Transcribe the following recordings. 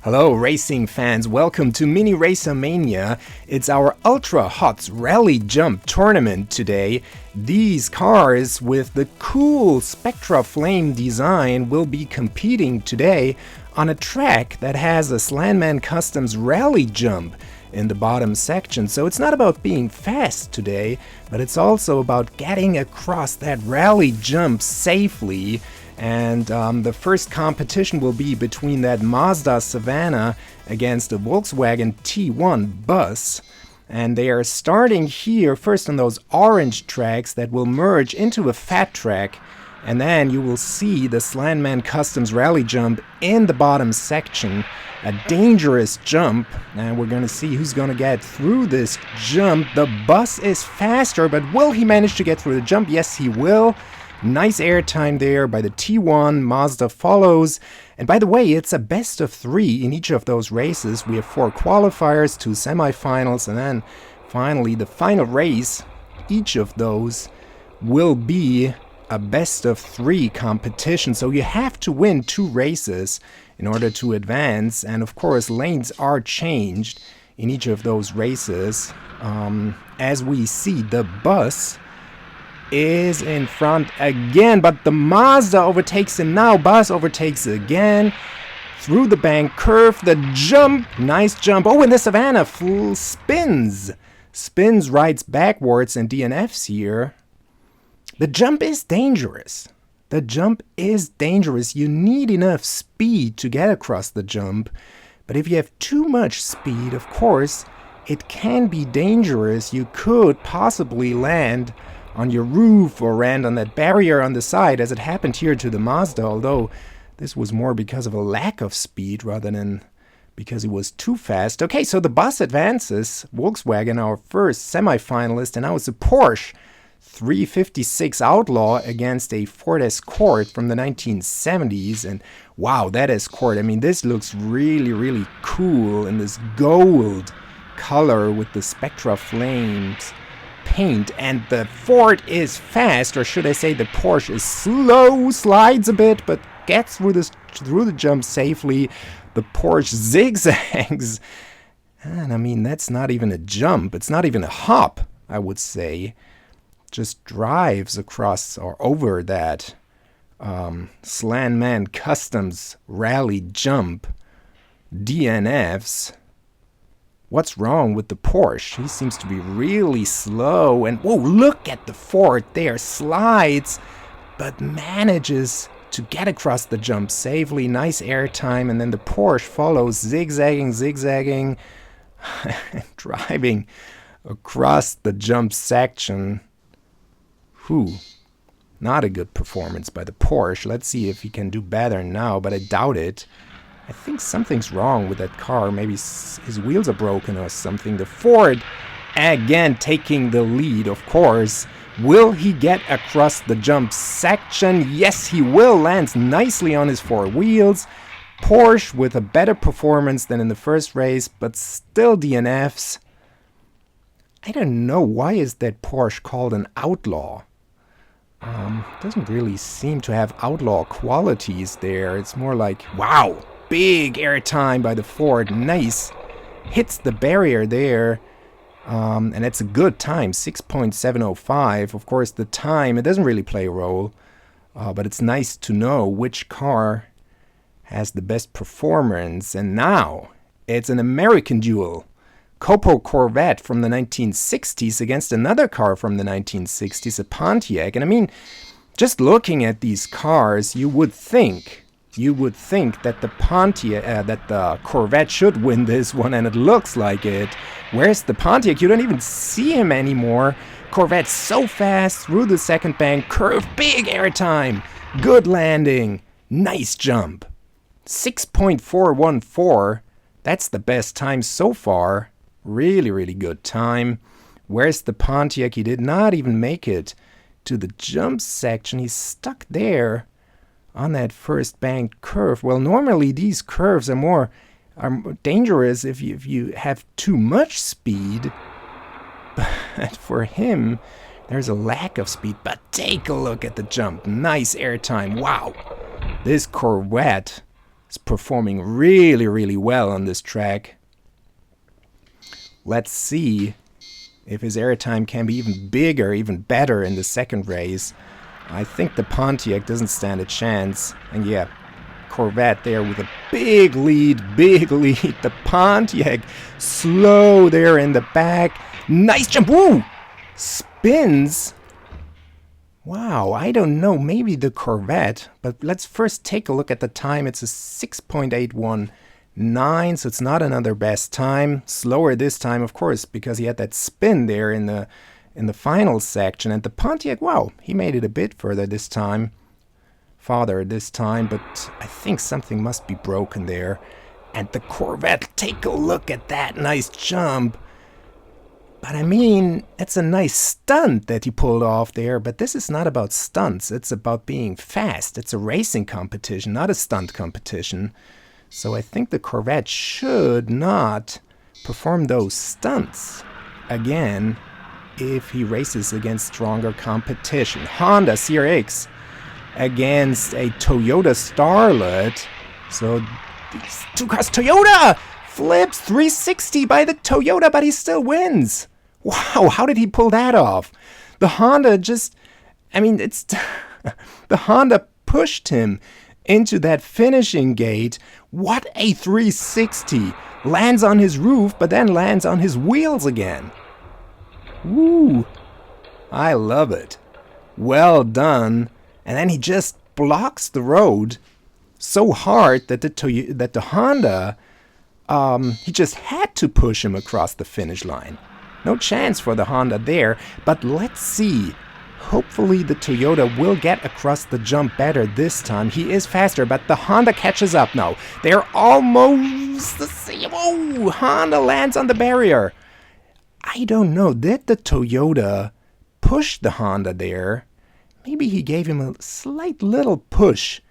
Hello racing fans, welcome to Mini Racer Mania. It's our Ultra Hots Rally Jump tournament today. These cars with the cool Spectra Flame design will be competing today on a track that has a Slandman Customs Rally Jump in the bottom section. So it's not about being fast today, but it's also about getting across that rally jump safely. And the first competition will be between that Mazda Savannah against a Volkswagen T1 bus. And they are starting here first on those orange tracks that will merge into a fat track. And then you will see the Slandman Customs Rally Jump in the bottom section. A dangerous jump, and we're going to see who's going to get through this jump. The bus is faster, but will he manage to get through the jump? Yes, he will. Nice airtime there by the T1. Mazda follows. And by the way, it's a best of 3 in each of those races. We have 4 qualifiers, 2 semifinals, and then finally the final race. Each of those will be a best of 3 competition. So you have to win 2 races in order to advance. And of course, lanes are changed in each of those races. As we see, the bus is in front again, but the Mazda overtakes him now. Bus overtakes again through the bank curve. The jump, nice jump. Oh, and the Savannah full spins, rides backwards and DNFs here. The jump is dangerous. The jump is dangerous. You need enough speed to get across the jump, but if you have too much speed, of course, it can be dangerous. You could possibly land on your roof or land on that barrier on the side, as it happened here to the Mazda, although this was more because of a lack of speed rather than because it was too fast. Okay, so the bus advances. Volkswagen, our first semifinalist, and now it's a Porsche 356 Outlaw against a Ford Escort from the 1970s. And wow, that Escort, I mean, this looks really, really cool in this gold color with the Spectra Flames paint. And the Ford is fast, or should I say the Porsche is slow, slides a bit, but gets through the jump safely. The Porsche zigzags, and I mean, that's not even a jump, it's not even a hop, I would say. Just drives across or over that Slandman Customs Rally Jump. DNFs. What's wrong with the Porsche? He seems to be really slow. And whoa, look at the Ford there. Slides, but manages to get across the jump safely. Nice airtime. And then the Porsche follows, zigzagging, driving across the jump section. Not a good performance by the Porsche. Let's see if he can do better now, but I doubt it. I think something's wrong with that car. Maybe his wheels are broken or something. The Ford, again, taking the lead, of course. Will he get across the jump section? Yes, he will. Lands nicely on his 4 wheels. Porsche with a better performance than in the first race, but still DNFs. I don't know. Why is that Porsche called an Outlaw? Doesn't really seem to have outlaw qualities there. It's more like, wow, big airtime by the Ford. Nice. Hits the barrier there. And it's a good time, 6.705. Of course, the time, it doesn't really play a role. But it's nice to know which car has the best performance. And now, it's an American duel. Copo Corvette from the 1960s against another car from the 1960s, a Pontiac. And I mean, just looking at these cars, you would think that the Pontiac, that the Corvette should win this one, and it looks like it. Where's the Pontiac? You don't even see him anymore. Corvette so fast through the second bank curve, big airtime, good landing, nice jump. 6.414. That's the best time so far. Really, really good time. Where's the Pontiac? He did not even make it to the jump section. He's stuck there on that first banked curve. Well, normally these curves are more dangerous if you have too much speed. But for him, there's a lack of speed. But take a look at the jump. Nice airtime. Wow. This Corvette is performing really, really well on this track. Let's see if his airtime can be even bigger, even better in the second race. I think the Pontiac doesn't stand a chance. And yeah, Corvette there with a big lead, big lead. The Pontiac slow there in the back. Nice jump. Woo! Spins. Wow, I don't know. Maybe the Corvette. But let's first take a look at the time. It's a 6.819, so it's not another best time. Slower this time, of course, because he had that spin there in the final section. And the Pontiac, wow, he made it a bit further this time. Farther this time, but I think something must be broken there. And the Corvette, take a look at that nice jump. But I mean, it's a nice stunt that he pulled off there, but this is not about stunts. It's about being fast. It's a racing competition, not a stunt competition. So I think the Corvette should not perform those stunts again if he races against stronger competition. Honda CRX against a Toyota Starlet. So these two cars, Toyota flips 360 by the Toyota, but he still wins. Wow, how did he pull that off? The Honda just, I mean, it's the Honda pushed him into that finishing gate. What a 360. Lands on his roof, but then lands on his wheels again. Woo! I love it. Well done. And then he just blocks the road so hard that the Honda, he just had to push him across the finish line. No chance for the Honda there, but let's see. Hopefully the Toyota will get across the jump better this time. He is faster, but the Honda catches up now. They're almost the same. Oh, Honda lands on the barrier. I don't know. Did the Toyota push the Honda there? Maybe he gave him a slight little push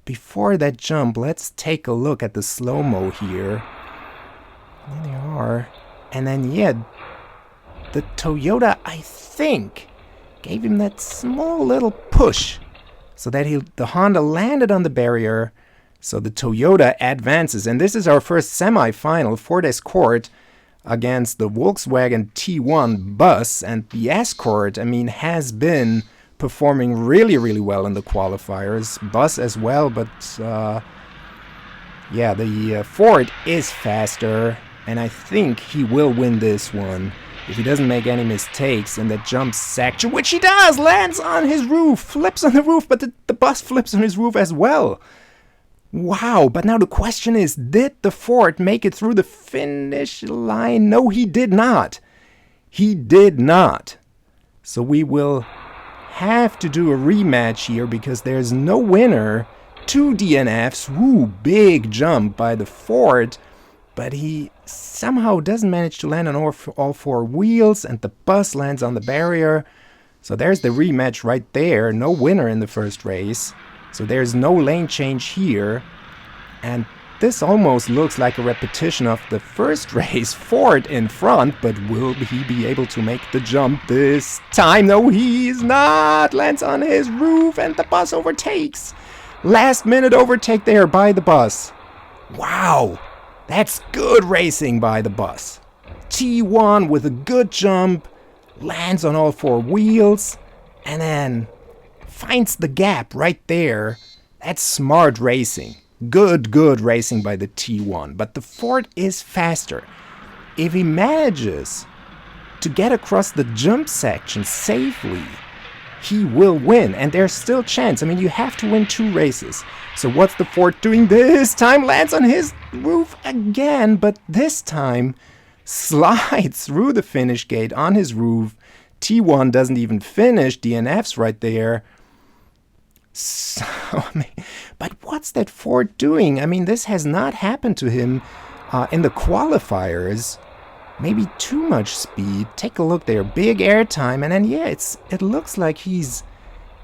before that jump. Let's take a look at the slow-mo here. There they are. And then, yeah, the Toyota, I think, gave him that small little push so that the Honda landed on the barrier. So the Toyota advances. And this is our first semi-final, Ford Escort against the Volkswagen T1 bus. And the Escort, I mean, has been performing really, really well in the qualifiers. Bus as well, but yeah, the Ford is faster. And I think he will win this one if he doesn't make any mistakes in that jump section, which he does, lands on his roof, flips on the roof, but the bus flips on his roof as well. Wow, but now the question is, did the Ford make it through the finish line? No, he did not. He did not. So we will have to do a rematch here because there's no winner. 2 DNFs, woo, big jump by the Ford. But he somehow doesn't manage to land on all 4 wheels, and the bus lands on the barrier. So there's the rematch right there. No winner in the first race. So there's no lane change here. And this almost looks like a repetition of the first race. Ford in front, but will he be able to make the jump this time? No, he's not. Lands on his roof, and the bus overtakes. Last minute overtake there by the bus. Wow. That's good racing by the bus. T1 with a good jump, lands on all 4 wheels, and then finds the gap right there. That's smart racing. Good racing by the T1. But the Ford is faster. If he manages to get across the jump section safely, he will win, and there's still chance. I mean, you have to win 2 races. So what's the Ford doing this time? Lands on his roof again, but this time slides through the finish gate on his roof. T1 doesn't even finish. DNF's right there. So, I mean, but what's that Ford doing? I mean, this has not happened to him in the qualifiers. Maybe too much speed. Take a look there. Big airtime. And then, yeah, it looks like he's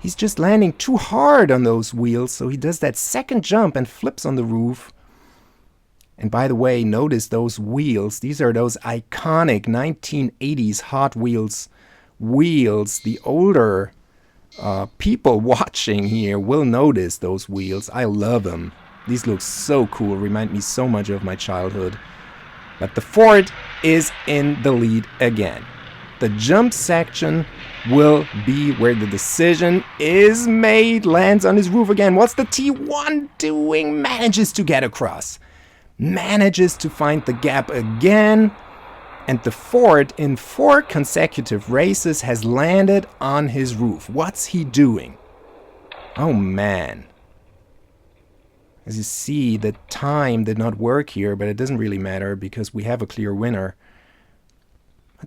just landing too hard on those wheels. So he does that second jump and flips on the roof. And by the way, notice those wheels. These are those iconic 1980s Hot Wheels wheels. The older people watching here will notice those wheels. I love them. These look so cool, remind me so much of my childhood. But the Ford is in the lead again. The jump section will be where the decision is made. Lands on his roof again. What's the T1 doing? Manages to get across. Manages to find the gap again. And the Ford, in 4 consecutive races, has landed on his roof. What's he doing? Oh man. As you see, the time did not work here, but it doesn't really matter because we have a clear winner.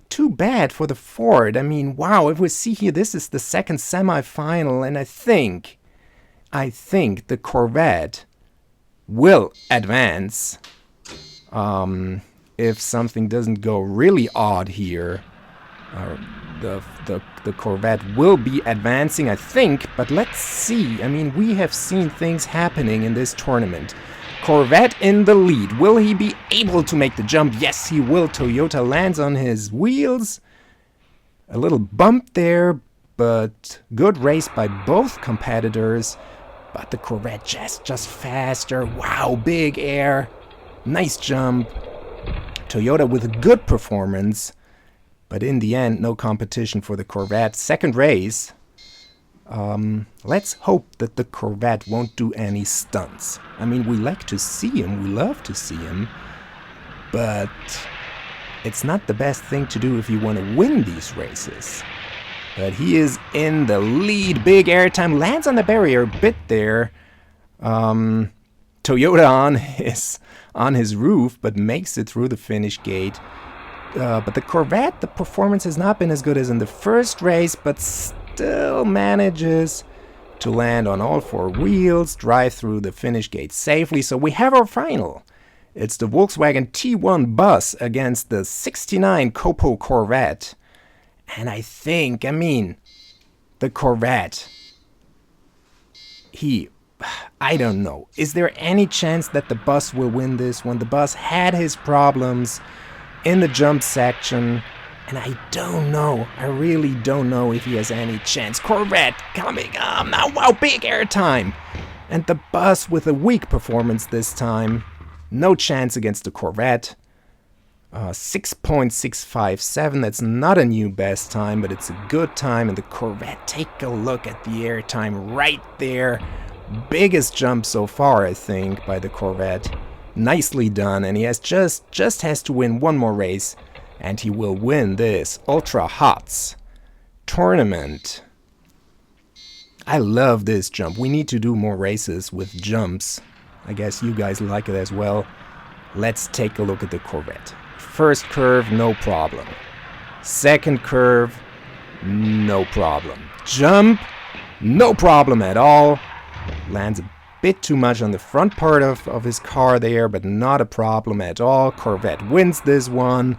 Too bad for the Ford. I mean, wow, if we see here, this is the second semi-final, and I think the Corvette will advance. If something doesn't go really odd here, the Corvette will be advancing, I think, but let's see. I mean, we have seen things happening in this tournament. Corvette in the lead. Will he be able to make the jump? Yes, he will. Toyota lands on his wheels. A little bump there, but good race by both competitors. But the Corvette just faster. Wow, big air. Nice jump. Toyota with a good performance. But in the end, no competition for the Corvette. Second race. Let's hope that the Corvette won't do any stunts. I mean, we like to see him, we love to see him, but it's not the best thing to do if you want to win these races. But he is in the lead, big airtime, lands on the barrier a bit there. Toyota on his roof, but makes it through the finish gate. But the Corvette, the performance has not been as good as in the first race, but still manages to land on all 4 wheels, drive through the finish gate safely. So we have our final. It's the Volkswagen T1 bus against the 69 Copo Corvette. And I mean, the Corvette, I don't know. Is there any chance that the bus will win this one? The bus had his problems in the jump section. And I don't know. I really don't know if he has any chance. Corvette coming up now. Wow, big airtime. And the bus with a weak performance this time. No chance against the Corvette. 6.657. That's not a new best time, but it's a good time. And the Corvette, take a look at the airtime right there. Biggest jump so far, I think, by the Corvette. Nicely done. And he has just has to win one more race. And he will win this Ultra Hots tournament. I love this jump. We need to do more races with jumps. I guess you guys like it as well. Let's take a look at the Corvette. First curve, no problem. Second curve, no problem. Jump, no problem at all. Lands a bit too much on the front part of his car there, but not a problem at all. Corvette wins this one.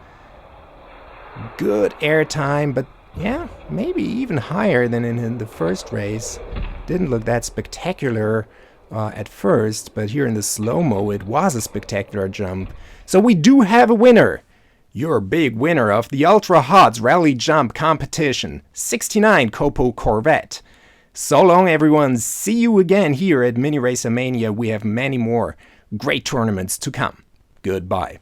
Good airtime, but yeah, maybe even higher than in the first race. Didn't look that spectacular at first, but here in the slow-mo it was a spectacular jump. So we do have a winner. Your big winner of the Ultra Hots Rally Jump Competition, 69 Copo Corvette. So long everyone, see you again here at Mini Racer Mania. We have many more great tournaments to come. Goodbye.